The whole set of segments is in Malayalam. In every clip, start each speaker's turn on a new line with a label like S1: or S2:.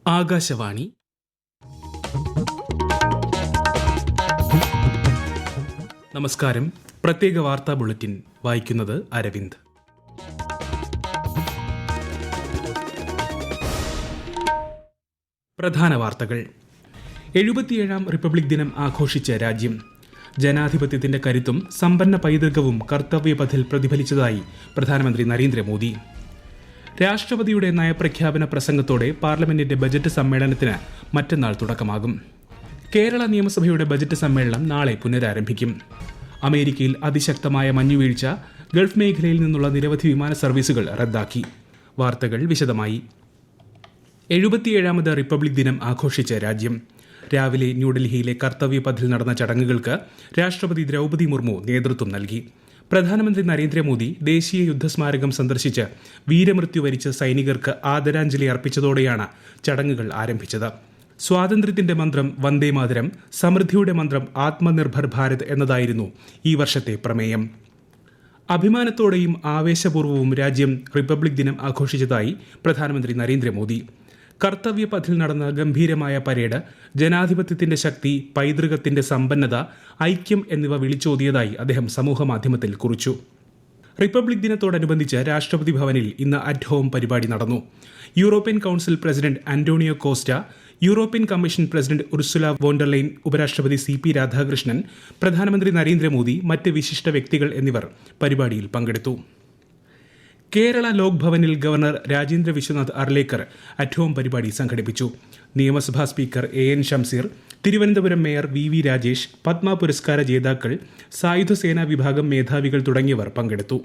S1: ആകാശവാണി. നമസ്കാരം. പ്രത്യേക വാർത്താ ബുള്ളറ്റിൻ വായിക്കുന്നത് അരവിന്ദ്. പ്രധാന വാർത്തകൾ. 77ാം റിപ്പബ്ലിക് ദിനം ആഘോഷിച്ച രാജ്യം. ജനാധിപത്യത്തിന്റെ കരുത്തും സമ്പന്ന പൈതൃകവും കർത്തവ്യപഥിൽ പ്രതിഫലിച്ചതായി പ്രധാനമന്ത്രി നരേന്ദ്രമോദി. രാഷ്ട്രപതിയുടെ നയപ്രഖ്യാപന പ്രസംഗത്തോടെ പാർലമെന്റിന്റെ ബജറ്റ് സമ്മേളനത്തിന് മറ്റന്നാൾ തുടക്കമാകും. കേരള നിയമസഭയുടെ ബജറ്റ് സമ്മേളനം നാളെ പുനരാരംഭിക്കും. അമേരിക്കയിൽ അതിശക്തമായ മഞ്ഞുവീഴ്ച. ഗൾഫ് മേഖലയിൽ നിന്നുള്ള നിരവധി വിമാന സർവീസുകൾ റദ്ദാക്കി. വാർത്തകൾ വിശദമായി. 77ാമത് റിപ്പബ്ലിക് ദിനം ആഘോഷിച്ച രാജ്യം. രാവിലെ ന്യൂഡൽഹിയിലെ കർത്തവ്യപഥിൽ നടന്ന ചടങ്ങുകൾക്ക് രാഷ്ട്രപതി ദ്രൗപദി മുർമു നേതൃത്വം നൽകി. പ്രധാനമന്ത്രി നരേന്ദ്രമോദി ദേശീയ യുദ്ധസ്മാരകം സന്ദർശിച്ച് വീരമൃത്യു വരിച്ച സൈനികർക്ക് ആദരാഞ്ജലി അർപ്പിച്ചതോടെയാണ് ചടങ്ങുകൾ ആരംഭിച്ചത്. സ്വാതന്ത്ര്യത്തിന്റെ മന്ത്രം വന്ദേമാതരം, സമൃദ്ധിയുടെ മന്ത്രം ആത്മനിർഭർ ഭാരത് എന്നതായിരുന്നു ഈ വർഷത്തെ പ്രമേയം. അഭിമാനത്തോടെയും ആവേശപൂർവ്വവും രാജ്യം റിപ്പബ്ലിക് ദിനം ആഘോഷിച്ചതായി പ്രധാനമന്ത്രി നരേന്ദ്രമോദി. കർത്തവ്യപഥിൽ നടന്ന ഗംഭീരമായ പരേഡ് ജനാധിപത്യത്തിന്റെ ശക്തി, പൈതൃകത്തിന്റെ സമ്പന്നത, ഐക്യം എന്നിവ വിളിച്ചോതിയതായി അദ്ദേഹം സമൂഹമാധ്യമത്തിൽ കുറിച്ചു. റിപ്പബ്ലിക് ദിനത്തോടനുബന്ധിച്ച് രാഷ്ട്രപതി ഭവനിൽ ഇന്ന് അറ്റ് ഹോം പരിപാടി നടന്നു. European council president Antonio Costa, European commission president Ursula von der Leyen, ഉപരാഷ്ട്രപതി CP രാധാകൃഷ്ണൻ, പ്രധാനമന്ത്രി നരേന്ദ്രമോദി, മറ്റ് വിശിഷ്ട വ്യക്തികൾ എന്നിവർ പരിപാടിയിൽ പങ്കെടുത്തു. കേരള ലോക് ഭവനിൽ governor Rajendra Vishwanath Arlekar at home പരിപാടി സംഘടിപ്പിച്ചു. നിയമസഭാ speaker AN Shamseer, Thiruvananthapuram mayor VV Rajesh, Padma പുരസ്കാര ജേതാക്കൾ, സായുധ സേനാ വിഭാഗം മേധാവികൾ തുടങ്ങിയവർ പങ്കെടുത്തു.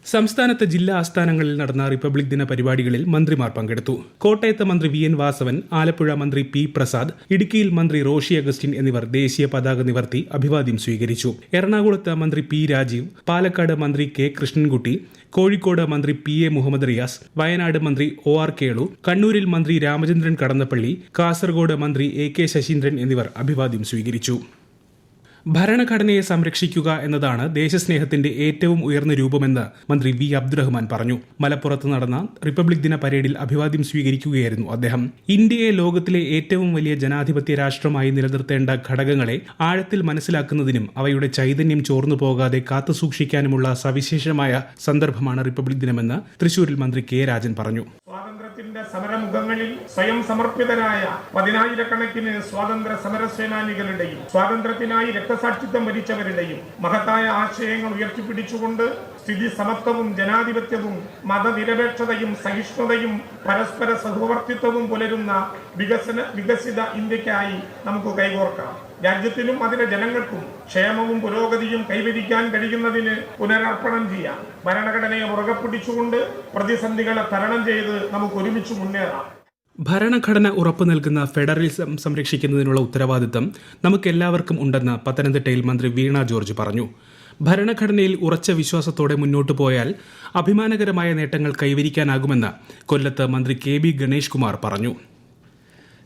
S1: സംസ്ഥാനത്ത് ജില്ലാ ആസ്ഥാനങ്ങളിൽ നടന്ന റിപ്പബ്ലിക് ദിന പരിപാടികളിൽ മന്ത്രിമാർ പങ്കെടുത്തു. കോട്ടയത്ത് മന്ത്രി VN വാസവൻ, ആലപ്പുഴ മന്ത്രി P പ്രസാദ്, ഇടുക്കിയിൽ മന്ത്രി റോഷി അഗസ്റ്റിൻ എന്നിവർ ദേശീയ പതാക നിവർത്തി അഭിവാദ്യം സ്വീകരിച്ചു. എറണാകുളത്ത് മന്ത്രി P രാജീവ്, പാലക്കാട് മന്ത്രി K കൃഷ്ണൻകുട്ടി, കോഴിക്കോട് മന്ത്രി PA മുഹമ്മദ് റിയാസ്, വയനാട് മന്ത്രി OR കേളു, കണ്ണൂരിൽ മന്ത്രി രാമചന്ദ്രൻ കടന്നപ്പള്ളി, കാസർഗോഡ് മന്ത്രി AK ശശീന്ദ്രൻ എന്നിവർ അഭിവാദ്യം സ്വീകരിച്ചു. ഭരണഘടനയെ സംരക്ഷിക്കുക എന്നതാണ് ദേശസ്നേഹത്തിന്റെ ഏറ്റവും ഉയർന്ന രൂപമെന്ന് മന്ത്രി V അബ്ദുറഹ്മാൻ പറഞ്ഞു. മലപ്പുറത്ത് നടന്ന റിപ്പബ്ലിക് ദിന പരേഡിൽ അഭിവാദ്യം സ്വീകരിക്കുകയായിരുന്നു അദ്ദേഹം. ഇന്ത്യയെ ലോകത്തിലെ ഏറ്റവും വലിയ ജനാധിപത്യ രാഷ്ട്രമായി നിലനിർത്തേണ്ട ഘടകങ്ങളെ ആഴത്തിൽ മനസ്സിലാക്കുന്നതിനും അവയുടെ ചൈതന്യം ചോർന്നു പോകാതെ കാത്തുസൂക്ഷിക്കാനുമുള്ള സവിശേഷമായ സന്ദർഭമാണ് റിപ്പബ്ലിക് ദിനമെന്ന് തൃശൂരിൽ മന്ത്രി K രാജൻ പറഞ്ഞു.
S2: സ്വാതന്ത്ര്യത്തിന്റെ സമരമുഖങ്ങളിൽ സ്വയം സമർപ്പിതരായ 10,000-കണക്കിന് സ്വാതന്ത്ര്യ സമരസേനാനികളുടെയും സ്വാതന്ത്ര്യത്തിനായി രക്തസാക്ഷിത്വം വരിച്ചവരുടെയും മഹത്തായ ആശയങ്ങൾ ഉയർത്തിപ്പിടിച്ചുകൊണ്ട് സ്ഥിതി സമത്വവും ജനാധിപത്യവും മതനിരപേക്ഷതയും സഹിഷ്ണുതയും പരസ്പര സഹവർത്തിത്വവും പുലരുന്ന വികസിത ഇന്ത്യക്കായി നമുക്ക് കൈകോർക്കാം. രാജ്യത്തിനും അതിലെ ജനങ്ങൾക്കും ക്ഷേമവും പുരോഗതിയും കൈവരിക്കാൻ കഴിയുന്നതിന് പുനരർപ്പണം ചെയ്യാം. ഭരണഘടനയെ മുറുകെ പിടിച്ചുകൊണ്ട് പ്രതിസന്ധികളെ തരണം ചെയ്ത് നമുക്ക് ഒരുമിച്ച് മുന്നേറാം.
S1: ഭരണഘടന ഉറപ്പു നൽകുന്ന ഫെഡറലിസം സംരക്ഷിക്കുന്നതിനുള്ള ഉത്തരവാദിത്തം നമുക്കെല്ലാവർക്കും ഉണ്ടെന്ന് പത്തനംതിട്ടയിൽ മന്ത്രി വീണ ജോർജ് പറഞ്ഞു. ഭരണഘടനയിൽ ഉറച്ച വിശ്വാസത്തോടെ മുന്നോട്ടു പോയാൽ അഭിമാനകരമായ നേട്ടങ്ങൾ കൈവരിക്കാനാകുമെന്ന് കൊല്ലത്ത് മന്ത്രി KB ഗണേഷ് കുമാർ പറഞ്ഞു.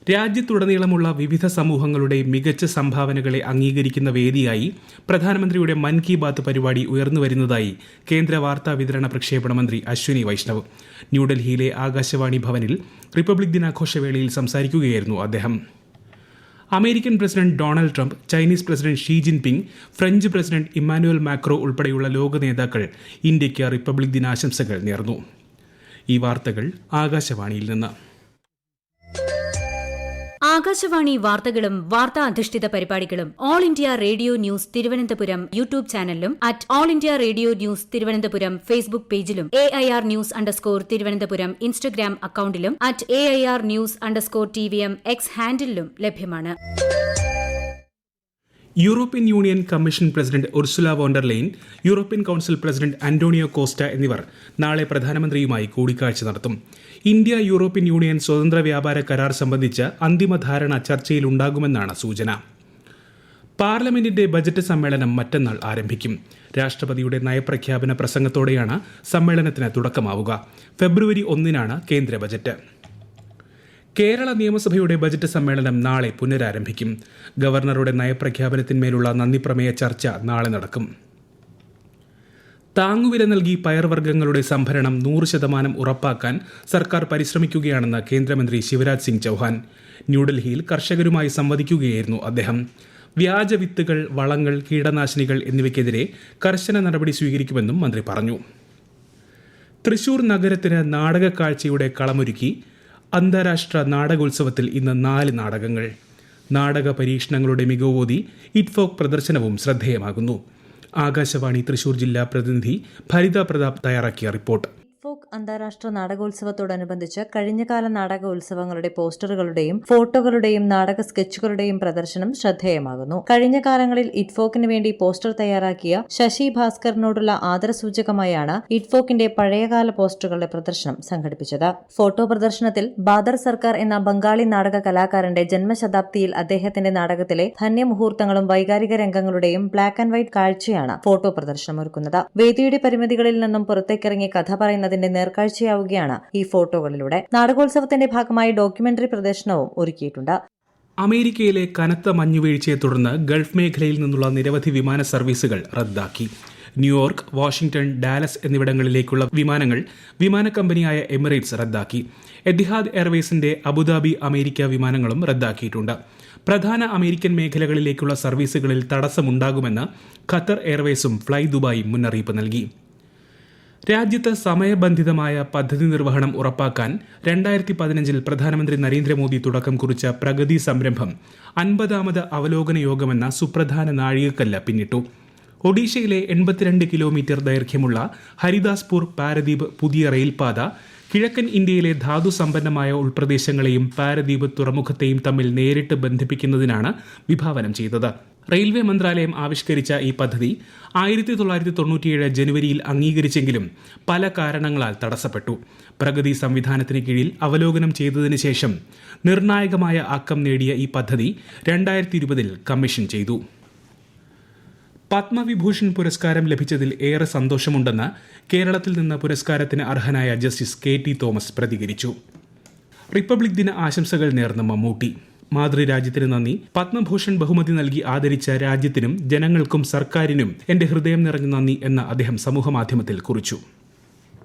S1: രാജ്യത്തുടനീളമുള്ള വിവിധ സമൂഹങ്ങളുടെ മികച്ച സംഭാവനകളെ അംഗീകരിക്കുന്ന വേദിയായി പ്രധാനമന്ത്രിയുടെ മൻ കി ബാത്ത് പരിപാടി ഉയർന്നുവരുന്നതായി കേന്ദ്ര വാർത്താ വിതരണ പ്രക്ഷേപണ മന്ത്രി അശ്വിനി വൈഷ്ണവ്. ന്യൂഡൽഹിയിലെ ആകാശവാണി ഭവനിൽ റിപ്പബ്ലിക് ദിനാഘോഷവേളയിൽ സംസാരിക്കുകയായിരുന്നു അദ്ദേഹം. American president Donald Trump, Chinese president Xi Jinping, French president Emmanuel macro ഉൾപ്പെടെയുള്ള ലോക നേതാക്കൾ ഇന്ത്യയ്ക്ക് റിപ്പബ്ലിക് ദിനാശംസകൾ നേർന്നു. ഈ വാർത്തകൾ ആകാശവാണിയിൽ നിന്ന്.
S3: ആകാശവാണി വാർത്തകളും വാർത്താ അധിഷ്ഠിത പരിപാടികളും All India Radio news Thiruvananthapuram YouTube ചാനലിലും at All India Radio news Thiruvananthapuram Facebook പേജിലും AIR ന്യൂസ് _തിരുവനന്തപുരം ഇൻസ്റ്റഗ്രാം അക്കൌണ്ടിലും at AIR news _TVM X ഹാൻഡിലും ലഭ്യമാണ്.
S1: European Union Commission president Ursula von der Leyen, European council president Antonio Costa എന്നിവർ നാളെ പ്രധാനമന്ത്രിയുമായി കൂടിക്കാഴ്ച നടത്തും. ഇന്ത്യ യൂറോപ്യൻ യൂണിയൻ സ്വതന്ത്ര വ്യാപാര കരാർ സംബന്ധിച്ച് അന്തിമ ധാരണ ചർച്ചയിലുണ്ടാകുമെന്നാണ് സൂചന. പാർലമെന്റിന്റെ ബജറ്റ് സമ്മേളനം മറ്റന്നാൾ ആരംഭിക്കും. രാഷ്ട്രപതിയുടെ നയപ്രഖ്യാപന പ്രസംഗത്തോടെയാണ് സമ്മേളനത്തിന് തുടക്കമാവുക. ഫെബ്രുവരി 1-നാണ് കേന്ദ്ര ബജറ്റ്. കേരള നിയമസഭയുടെ ബജറ്റ് സമ്മേളനം നാളെ പുനരാരംഭിക്കും. ഗവർണറുടെ നയപ്രഖ്യാപനത്തിന്മേലുള്ള നന്ദിപ്രമേയ ചർച്ച നാളെ നടക്കും. താങ്ങുവില നൽകി പയർവർഗ്ഗങ്ങളുടെ സംഭരണം 100% ഉറപ്പാക്കാൻ സർക്കാർ പരിശ്രമിക്കുകയാണെന്ന് കേന്ദ്രമന്ത്രി ശിവരാജ് സിംഗ് ചൌഹാൻ. ന്യൂഡൽഹിയിൽ കർഷകരുമായി സംവദിക്കുകയായിരുന്നു അദ്ദേഹം. വ്യാജ വിത്തുകൾ, വളങ്ങൾ, കീടനാശിനികൾ എന്നിവയ്ക്കെതിരെ കർശന നടപടി സ്വീകരിക്കുമെന്നും മന്ത്രി പറഞ്ഞു. തൃശൂർ നഗരത്തിന് നാടകക്കാഴ്ചയുടെ കളമൊരുക്കി അന്താരാഷ്ട്ര നാടകോത്സവത്തിൽ ഇന്ന് 4 നാടകങ്ങൾ. നാടക പരീക്ഷണങ്ങളുടെ മികവോതി ഇറ്റ്ഫോക് പ്രദർശനവും ശ്രദ്ധേയമാകുന്നു. ആകാശവാണി തൃശൂർ ജില്ലാ പ്രതിനിധി ഭരിത പ്രതാപ് തയ്യാറാക്കിയ റിപ്പോർട്ട്.
S4: ഇറ്റ്ഫോക് അന്താരാഷ്ട്ര നാടകോത്സവത്തോടനുബന്ധിച്ച് കഴിഞ്ഞകാല നാടകോത്സവങ്ങളുടെ പോസ്റ്ററുകളുടെയും ഫോട്ടോകളുടെയും നാടക സ്കെച്ചുകളുടെയും പ്രദർശനം ശ്രദ്ധേയമാകുന്നു. കഴിഞ്ഞ കാലങ്ങളിൽ ഇറ്റ്ഫോക്കിന് വേണ്ടി പോസ്റ്റർ തയ്യാറാക്കിയ ശശി ഭാസ്കറിനോടുള്ള ആദരസൂചകമായാണ് ഇറ്റ്ഫോക്കിന്റെ പഴയകാല പോസ്റ്ററുകളുടെ പ്രദർശനം സംഘടിപ്പിച്ചത്. ഫോട്ടോ പ്രദർശനത്തിൽ ബാദർ സർക്കാർ എന്ന ബംഗാളി നാടക കലാകാരന്റെ ജന്മശതാബ്ദിയിൽ അദ്ദേഹത്തിന്റെ നാടകത്തിലെ ധന്യമുഹൂർത്തങ്ങളും വൈകാരിക രംഗങ്ങളുടെയും ബ്ലാക്ക് ആൻഡ് വൈറ്റ് കാഴ്ചയാണ് ഫോട്ടോ പ്രദർശനം ഒരുക്കുന്നത്. വേദിയുടെ പരിമിതികളിൽ നിന്നും പുറത്തേക്കിറങ്ങി കഥ പറയുന്നതിന്റെ നേർക്കാഴ്ചയാവുകയാണ് ഈ ഫോട്ടോകളിലൂടെ. നാടകോത്സവത്തിന്റെ ഭാഗമായി ഡോക്യുമെന്ററി പ്രദർശനവും ഒരുക്കിയിട്ടുണ്ട്.
S1: അമേരിക്കയിലെ കനത്ത മഞ്ഞുവീഴ്ചയെ തുടർന്ന് ഗൾഫ് മേഖലയിൽ നിന്നുള്ള നിരവധി വിമാന സർവീസുകൾ റദ്ദാക്കി. ന്യൂയോർക്ക്, വാഷിംഗ്ടൺ, ഡാലസ് എന്നിവിടങ്ങളിലേക്കുള്ള വിമാനങ്ങൾ വിമാന കമ്പനിയായ എമിറേറ്റ്സ് റദ്ദാക്കി. എത്തിഹാദ് എയർവേസിന്റെ അബുദാബി, അമേരിക്ക വിമാനങ്ങളും റദ്ദാക്കിയിട്ടുണ്ട്. പ്രധാന അമേരിക്കൻ മേഖലകളിലേക്കുള്ള സർവീസുകളിൽ തടസ്സമുണ്ടാകുമെന്ന് ഖത്തർ എയർവേസും ഫ്ലൈ ദുബായും മുന്നറിയിപ്പ് നൽകി. രാജ്യത്ത് സമയബന്ധിതമായ പദ്ധതി നിർവഹണം ഉറപ്പാക്കാൻ 2015 പ്രധാനമന്ത്രി നരേന്ദ്രമോദി തുടക്കം കുറിച്ച പ്രഗതി സംരംഭം 50ാമത് അവലോകന യോഗമെന്ന സുപ്രധാന നാഴികക്കല്ല് പിന്നിട്ടു. ഒഡീഷയിലെ 82 കിലോമീറ്റർ ദൈർഘ്യമുള്ള ഹരിദാസ്പൂർ പാരദീപ് പുതിയ റെയിൽപാത കിഴക്കൻ ഇന്ത്യയിലെ ധാതുസമ്പന്നമായ ഉൾപ്രദേശങ്ങളെയും പാരദീപ് തുറമുഖത്തെയും തമ്മിൽ നേരിട്ട് ബന്ധിപ്പിക്കുന്നതിനാണ് വിഭാവനം ചെയ്തത്. റെയിൽവേ മന്ത്രാലയം ആവിഷ്കരിച്ച ഈ പദ്ധതി 1997 ജനുവരിയിൽ അംഗീകരിച്ചെങ്കിലും പല കാരണങ്ങളാൽ തടസ്സപ്പെട്ടു. പ്രഗതി സംവിധാനത്തിന് കീഴിൽ അവലോകനം ചെയ്തതിനു ശേഷം നിർണായകമായ ആക്കം നേടിയ ഈ പദ്ധതി 2020 കമ്മീഷൻ ചെയ്തു. പത്മവിഭൂഷൺ പുരസ്കാരം ലഭിച്ചതിൽ ഏറെ സന്തോഷമുണ്ടെന്ന് കേരളത്തിൽ നിന്ന് പുരസ്കാരത്തിന് അർഹനായ ജസ്റ്റിസ് KT തോമസ് പ്രതികരിച്ചു. റിപ്പബ്ലിക് ദിന ആശംസകൾ നേർന്ന മമ്മൂട്ടി. മാതൃരാജ്യത്തിന് നന്ദി. പത്മഭൂഷൺ ബഹുമതി നൽകി ആദരിച്ച രാജ്യത്തിനും ജനങ്ങൾക്കും സർക്കാരിനും എന്റെ ഹൃദയം നിറഞ്ഞ നന്ദി എന്ന് അദ്ദേഹം സമൂഹമാധ്യമത്തിൽ കുറിച്ചു.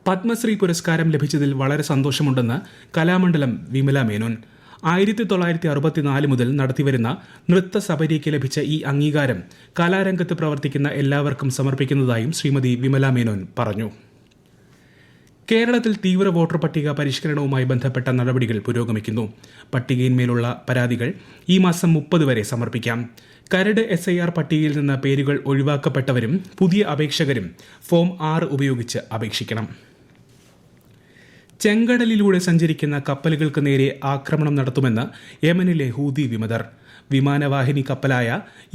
S1: പത്മശ്രീ പുരസ്കാരം ലഭിച്ചതിൽ വളരെ സന്തോഷമുണ്ടെന്ന് കലാമണ്ഡലം വിമല മേനോൻ. 1964 മുതൽ നടത്തിവരുന്ന നൃത്ത സബരിക്ക് ലഭിച്ച ഈ അംഗീകാരം കലാരംഗത്ത് പ്രവർത്തിക്കുന്ന എല്ലാവർക്കും സമർപ്പിക്കുന്നതായും ശ്രീമതി വിമല മേനോൻ പറഞ്ഞു. കേരളത്തിൽ തീവ്ര വോട്ടർ പട്ടിക പരിഷ്കരണവുമായി ബന്ധപ്പെട്ട നടപടികൾ പുരോഗമിക്കുന്നു. പട്ടികയിന്മേലുള്ള പരാതികൾ ഈ മാസം 30 വരെ സമർപ്പിക്കാം. കരട് SIR പട്ടികയിൽ നിന്ന് പേരുകൾ ഒഴിവാക്കപ്പെട്ടവരും പുതിയ അപേക്ഷകരും ഫോം 6 ഉപയോഗിച്ച് അപേക്ഷിക്കണം. ചെങ്കടലിലൂടെ സഞ്ചരിക്കുന്ന കപ്പലുകൾക്ക് നേരെ ആക്രമണം നടത്തുമെന്ന് യമനിലെ ഹൂതി വിമതർ. വിമാനവാഹിനി കപ്പലായ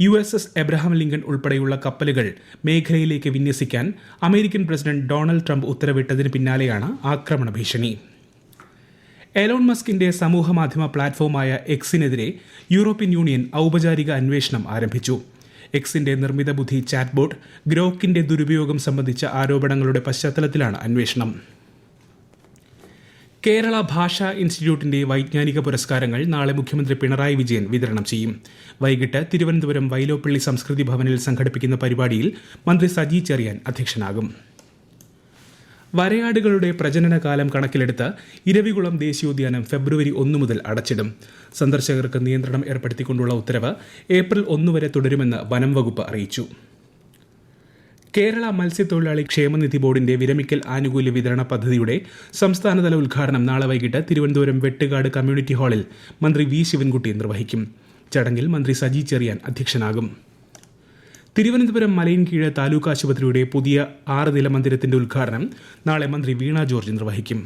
S1: USS എബ്രഹാം ലിങ്കൺ ഉൾപ്പെടെയുള്ള കപ്പലുകൾ മേഖലയിലേക്ക് വിന്യസിക്കാൻ അമേരിക്കൻ പ്രസിഡന്റ് ഡൊണാൾഡ് ട്രംപ് ഉത്തരവിട്ടതിന് പിന്നാലെയാണ് ആക്രമണ ഭീഷണി. എലോൺ മസ്കിന്റെ സമൂഹമാധ്യമ പ്ലാറ്റ്ഫോമായ എക്സിനെതിരെ യൂറോപ്യൻ യൂണിയൻ ഔപചാരിക അന്വേഷണം ആരംഭിച്ചു. എക്സിന്റെ നിർമ്മിത ബുദ്ധി ചാറ്റ്ബോട്ട് ഗ്രോക്കിന്റെ ദുരുപയോഗം സംബന്ധിച്ച ആരോപണങ്ങളുടെ പശ്ചാത്തലത്തിലാണ് അന്വേഷണം. കേരള ഭാഷാ ഇൻസ്റ്റിറ്റ്യൂട്ടിന്റെ വൈജ്ഞാനിക പുരസ്കാരങ്ങൾ നാളെ മുഖ്യമന്ത്രി പിണറായി വിജയൻ വിതരണം ചെയ്യും. വൈകിട്ട് തിരുവനന്തപുരം വൈലോപ്പള്ളി സംസ്കൃതി ഭവനിൽ സംഘടിപ്പിക്കുന്ന പരിപാടിയിൽ മന്ത്രി സജി ചെറിയാൻ അധ്യക്ഷനാകും. വരയാടുകളുടെ പ്രജനനകാലം കണക്കിലെടുത്ത് ഇരവികുളം ദേശീയോദ്യാനം ഫെബ്രുവരി 1 മുതൽ അടച്ചിടും. സന്ദർശകർക്ക് നിയന്ത്രണം ഏർപ്പെടുത്തിക്കൊണ്ടുള്ള ഉത്തരവ് ഏപ്രിൽ 1 വരെ തുടരുമെന്ന് വനം വകുപ്പ് അറിയിച്ചു. കേരള മത്സ്യത്തൊഴിലാളി ക്ഷേമനിധി ബോർഡിന്റെ വിരമിക്കൽ ആനുകൂല്യ വിതരണ പദ്ധതിയുടെ സംസ്ഥാനതല ഉദ്ഘാടനം നാളെ വൈകിട്ട് തിരുവനന്തപുരം വെട്ടുകാട് കമ്മ്യൂണിറ്റി ഹാളിൽ മന്ത്രി വി ശിവൻകുട്ടി നിർവഹിക്കും. ചടങ്ങിൽ മന്ത്രി സജി ചെറിയാൻ അധ്യക്ഷനാകും. തിരുവനന്തപുരം മലയൻകീഴ് താലൂക്ക് ആശുപത്രിയുടെ പുതിയ 6 നില മന്ദിരത്തിന്റെ ഉദ്ഘാടനം നാളെ മന്ത്രി വീണ ജോർജ് നിർവഹിക്കും.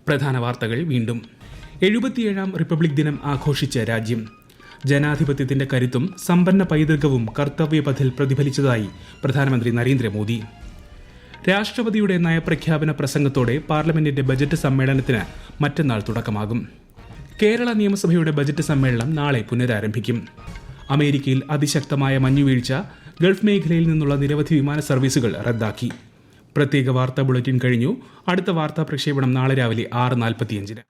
S1: പ്രധാന വാർത്തകൾ വീണ്ടും. 77ാം റിപ്പബ്ലിക് ദിനം ആഘോഷിച്ച രാജ്യം. ജനാധിപത്യത്തിന്റെ കരുത്തും സമ്പന്ന പൈതൃകവും കർത്തവ്യപഥിൽ പ്രതിഫലിച്ചതായി പ്രധാനമന്ത്രി നരേന്ദ്രമോദി. രാഷ്ട്രപതിയുടെ നയപ്രഖ്യാപന പ്രസംഗത്തോടെ പാർലമെന്റിന്റെ ബജറ്റ് സമ്മേളനത്തിന് മറ്റന്നാൾ തുടക്കമാകും. കേരള നിയമസഭയുടെ ബജറ്റ് സമ്മേളനം നാളെ പുനരാരംഭിക്കും. അമേരിക്കയിൽ അതിശക്തമായ മഞ്ഞുവീഴ്ച. ഗൾഫ് മേഖലയിൽ നിന്നുള്ള നിരവധി വിമാന സർവീസുകൾ റദ്ദാക്കി. പ്രത്യേക വാർത്താ ബുള്ളറ്റിൻ കഴിഞ്ഞു. അടുത്ത വാർത്താ പ്രക്ഷേപണം നാളെ രാവിലെ 6:45.